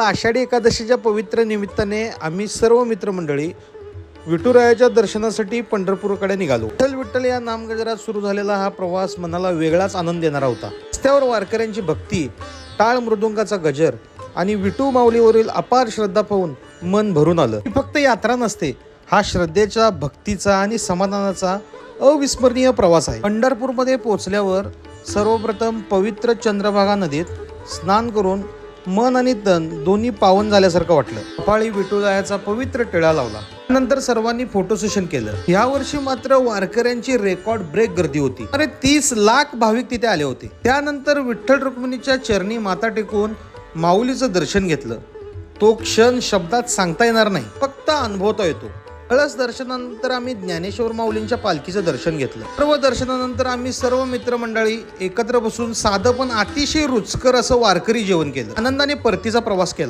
आषाढी एकादशीच्या पवित्र निमित्ताने आम्ही सर्व मित्रमंडळी विठुरायाच्या दर्शनासाठी पंढरपूरकडे निघालो. विठ्ठल विठ्ठल या नामगजरात सुरू झालेला हा प्रवास मनाला वेगळाच आनंद देणारा होता. रस्त्यावर वारकऱ्यांची भक्ती, टाळ मृदुंगाचा गजर आणि विठू माऊलीवरील अपार श्रद्धा पाहून मन भरून आलं. ही फक्त यात्रा नसते, हा श्रद्धेचा, भक्तीचा आणि समाधानाचा अविस्मरणीय प्रवास आहे. पंढरपूरमध्ये पोहोचल्यावर सर्वप्रथम पवित्र चंद्रभागा नदीत स्नान करून मन आणि तन दोन्ही पावन झाल्यासारखं वाटलं. कपाळी विठुरायाचा पवित्र टिळा लावला. नंतर सर्वांनी फोटो सेशन केलं. यावर्षी मात्र वारकऱ्यांची रेकॉर्ड ब्रेक गर्दी होती. 30 लाख भाविक तिथे आले होते. त्यानंतर विठ्ठल रुक्मिणीच्या चरणी माथा टेकून माऊलीचं दर्शन घेतलं. तो क्षण शब्दात सांगता येणार नाही, फक्त अनुभवता येतो. कळस दर्शनानंतर आम्ही ज्ञानेश्वर माऊलींच्या पालखीचं दर्शन घेतलं. सर्व दर्शनानंतर आम्ही सर्व मित्रमंडळी एकत्र बसून साधं पण अतिशय रुचकर असं वारकरी जेवण केलं. आनंदाने परतीचा प्रवास केला.